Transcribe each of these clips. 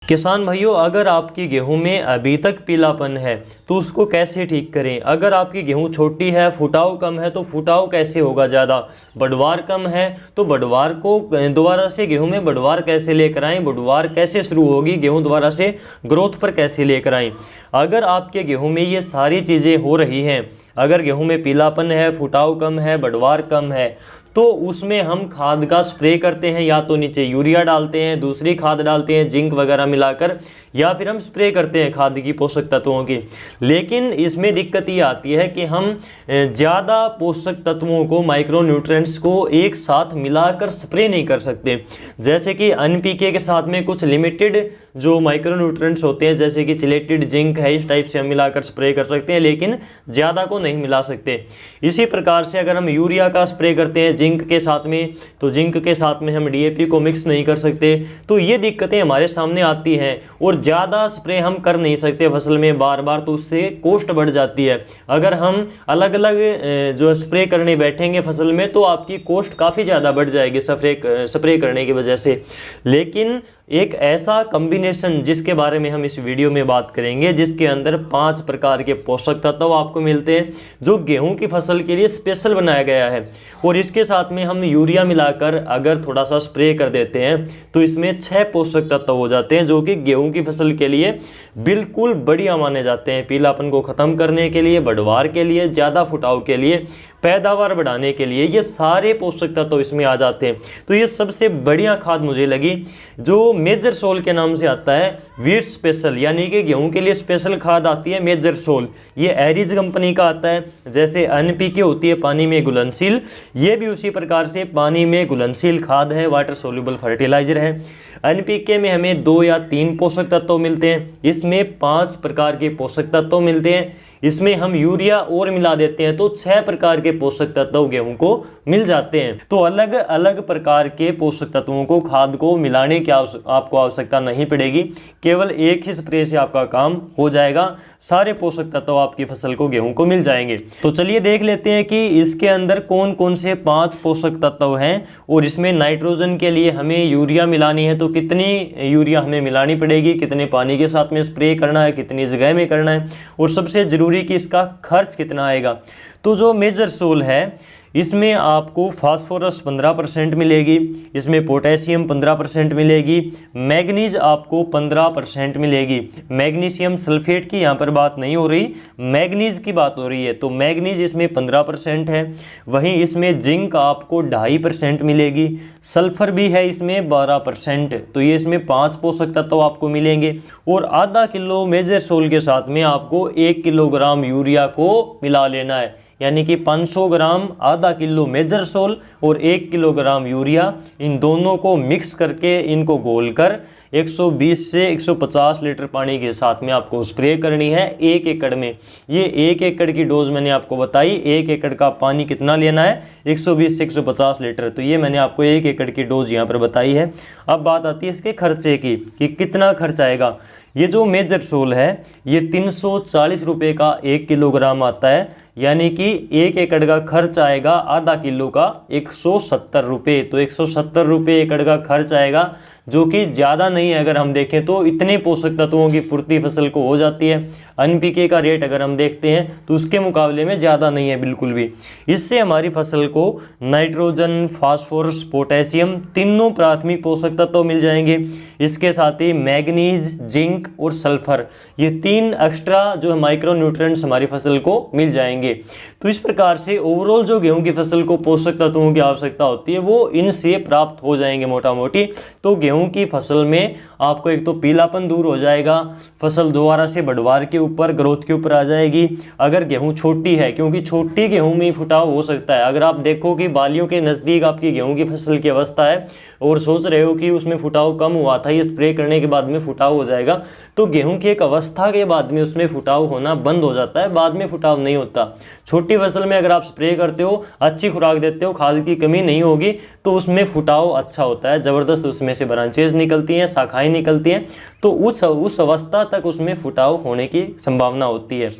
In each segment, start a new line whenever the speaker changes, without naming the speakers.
किसान भाइयों, अगर आपकी गेहूं में अभी तक पीलापन है तो उसको कैसे ठीक करें। अगर आपकी गेहूं छोटी है, फुटाव कम है, तो फुटाव कैसे होगा ज़्यादा, बढ़वार कम है तो बढ़वार को दोबारा से गेहूं में बढ़वार कैसे लेकर आएँ, बढ़वार कैसे शुरू होगी, गेहूं दोबारा से ग्रोथ पर कैसे लेकर आएँ। अगर आपके गेहूं में ये सारी चीज़ें हो रही हैं, अगर गेहूं में पीलापन है, फुटाव कम है, बढ़वार कम है, तो उसमें हम खाद का स्प्रे करते हैं। या तो नीचे यूरिया डालते हैं, दूसरी खाद डालते हैं जिंक वगैरह मिलाकर, या फिर हम स्प्रे करते हैं खाद की पोषक तत्वों की। लेकिन इसमें दिक्कत ये आती है कि हम ज़्यादा पोषक तत्वों को, माइक्रो न्यूट्रिएंट्स को एक साथ मिलाकर स्प्रे नहीं कर सकते। जैसे कि NPK के साथ में कुछ लिमिटेड जो माइक्रो न्यूट्रिएंट्स होते हैं, जैसे कि चिलेटेड जिंक है, इस टाइप से हम मिलाकर स्प्रे कर सकते हैं, लेकिन ज़्यादा को नहीं मिला सकते। इसी प्रकार से अगर हम यूरिया का स्प्रे करते हैं जिंक के साथ में, तो जिंक के साथ में हम DAP को मिक्स नहीं कर सकते। तो ये दिक्कतें हमारे सामने आती हैं, और ज़्यादा स्प्रे हम कर नहीं सकते फसल में बार बार, तो उससे कॉस्ट बढ़ जाती है। अगर हम अलग अलग जो स्प्रे करने बैठेंगे फसल में, तो आपकी कॉस्ट काफ़ी ज़्यादा बढ़ जाएगी स्प्रे करने की वजह से। लेकिन एक ऐसा कॉम्बिनेशन जिसके बारे में हम इस वीडियो में बात करेंगे, जिसके अंदर 5 प्रकार के पोषक तत्व आपको मिलते हैं, जो गेहूं की फसल के लिए स्पेशल बनाया गया है। और इसके साथ में हम यूरिया मिलाकर अगर थोड़ा सा स्प्रे कर देते हैं, तो इसमें 6 पोषक तत्व हो जाते हैं, जो कि गेहूं की फसल के लिए बिल्कुल बढ़िया माने जाते हैं। पीलापन को ख़त्म करने के लिए, बढ़वार के लिए, ज़्यादा फुटाव के लिए, पैदावार बढ़ाने के लिए, ये सारे पोषक तत्व इसमें आ जाते हैं। तो ये सबसे बढ़िया खाद मुझे लगी, जो मेजर सोल के नाम से आता है, वीट स्पेशल, यानी कि गेहूं के लिए स्पेशल खाद आती है मेजर सोल। ये एरिज कंपनी का आता है। जैसे NPK होती है पानी में घुलनशील, ये भी उसी प्रकार से पानी में घुलनशील खाद है, वाटर सोल्यूबल फर्टिलाइजर है। NPK में हमें 2 या 3 पोषक तत्व मिलते हैं, इसमें 5 प्रकार के पोषक तत्व मिलते हैं। इसमें हम यूरिया और मिला देते हैं, तो 6 प्रकार के पोषक तत्व गेहूं को मिल जाते हैं। तो अलग अलग प्रकार के पोषक तत्वों को, खाद को मिलाने की आपको आवश्यकता नहीं पड़ेगी, केवल एक ही स्प्रे से आपका काम हो जाएगा। सारे पोषक तत्व आपकी फसल को, गेहूं को मिल जाएंगे। तो चलिए देख लेते हैं कि इसके अंदर कौन कौन से 5 पोषक तत्व हैं। और इसमें नाइट्रोजन के लिए हमें यूरिया मिलानी है, तो कितनी यूरिया हमें मिलानी पड़ेगी, कितने पानी के साथ में स्प्रे करना है, कितनी जगह में करना है, और सबसे जरूरी कि इसका खर्च कितना आएगा। तो जो मेजर सोल है, इसमें आपको फास्फोरस 15% मिलेगी, इसमें पोटेशियम 15% मिलेगी, मैग्नीज आपको 15% मिलेगी। मैग्नीशियम सल्फेट की यहाँ पर बात नहीं हो रही, मैग्नीज की बात हो रही है। तो मैग्नीज इसमें 15% है। वहीं इसमें जिंक आपको 2.5% मिलेगी, सल्फर भी है इसमें 12%। तो ये इसमें 5 पोषक तत्व आपको मिलेंगे। और आधा किलो मेजर सोल के साथ में आपको 1 किलोग्राम यूरिया को मिला लेना है, यानी कि 500 ग्राम आधा किलो मेजर सोल और 1 किलोग्राम यूरिया, इन दोनों को मिक्स करके, इनको घोलकर 120 से 150 लीटर पानी के साथ में आपको स्प्रे करनी है 1 एकड़ में। ये 1 एकड़ की डोज मैंने आपको बताई। 1 एकड़ का पानी कितना लेना है, 120 से 150 लीटर। तो ये मैंने आपको 1 एकड़ की डोज यहाँ पर बताई है। अब बात आती है इसके खर्चे की, कि कितना खर्च आएगा। ये जो मेजर सोल है, ये 340 रुपये का 1 किलोग्राम आता है, यानी कि 1 एकड़ का खर्च आएगा आधा किलो का 170 रुपये। तो 170 रुपये एकड़ का खर्च आएगा, जो कि ज़्यादा नहीं है। अगर हम देखें तो इतने पोषक तत्वों की पूर्ति फसल को हो जाती है। NPK का रेट अगर हम देखते हैं तो उसके मुकाबले में ज़्यादा नहीं है बिल्कुल भी। इससे हमारी फसल को नाइट्रोजन, फास्फोरस, पोटेशियम, तीनों प्राथमिक पोषक तत्व मिल जाएंगे। इसके साथ ही मैग्नीज, जिंक और सल्फर, ये 3 एक्स्ट्रा जो माइक्रो न्यूट्रिएंट्स हमारी फसल को मिल जाएंगे। तो इस प्रकार से ओवरऑल जो गेहूं की फसल को पोषक तत्वों की आवश्यकता होती है, वो इनसे प्राप्त हो जाएंगे मोटा मोटी। तो गेहूं की फसल में आपको एक तो पीलापन दूर हो जाएगा, फसल दोबारा से बढ़वार के ऊपर, ग्रोथ के ऊपर आ जाएगी। अगर गेहूं छोटी है, क्योंकि छोटी गेहूं में फुटाव हो सकता है। अगर आप देखो कि बालियों के नज़दीक आपकी गेहूं की फसल की अवस्था है और सोच रहे हो कि उसमें फुटाव कम हुआ था, ये स्प्रे करने के बाद में फुटाव हो जाएगा, तो गेहूं की एक अवस्था के बाद में उसमें फुटाव होना बंद हो जाता है, बाद में फुटाव नहीं होता। छोटी फसल में अगर आप स्प्रे करते हो, अच्छी खुराक देते हो, खाद की कमी नहीं होगी, तो उसमें फुटाव अच्छा होता है, ज़बरदस्त उसमें से ब्रांचेज निकलती हैं, शाखाएं निकलती हैं। तो उस अवस्था तक उसमें फुटाव होने की संभावना होती है।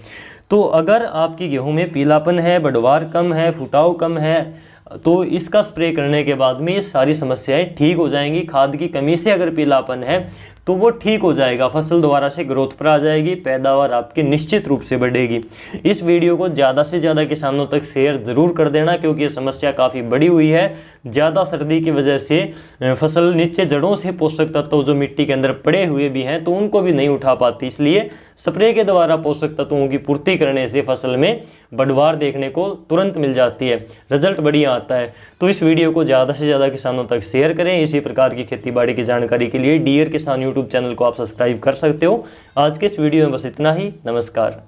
तो अगर आपकी गेहूं में पीलापन है, बढ़वार कम है, फुटाव कम है, तो इसका स्प्रे करने के बाद में ये सारी समस्याएं ठीक हो जाएंगी। खाद की कमी से अगर पीलापन है तो वो ठीक हो जाएगा, फसल दोबारा से ग्रोथ पर आ जाएगी, पैदावार आपकी निश्चित रूप से बढ़ेगी। इस वीडियो को ज़्यादा से ज़्यादा किसानों तक शेयर ज़रूर कर देना, क्योंकि ये समस्या काफ़ी बड़ी हुई है। ज़्यादा सर्दी की वजह से फसल नीचे जड़ों से पोषक तत्व जो मिट्टी के अंदर पड़े हुए भी हैं तो उनको भी नहीं उठा पाती, इसलिए स्प्रे के द्वारा पोषक तत्वों की पूर्ति करने से फसल में बढ़वार देखने को तुरंत मिल जाती है, रिजल्ट बढ़िया आता है। तो इस वीडियो को ज़्यादा से ज़्यादा किसानों तक शेयर करें। इसी प्रकार की खेतीबाड़ी की जानकारी के लिए डियर किसान यूट्यूब चैनल को आप सब्सक्राइब कर सकते हो। आज के इस वीडियो में बस इतना ही। नमस्कार।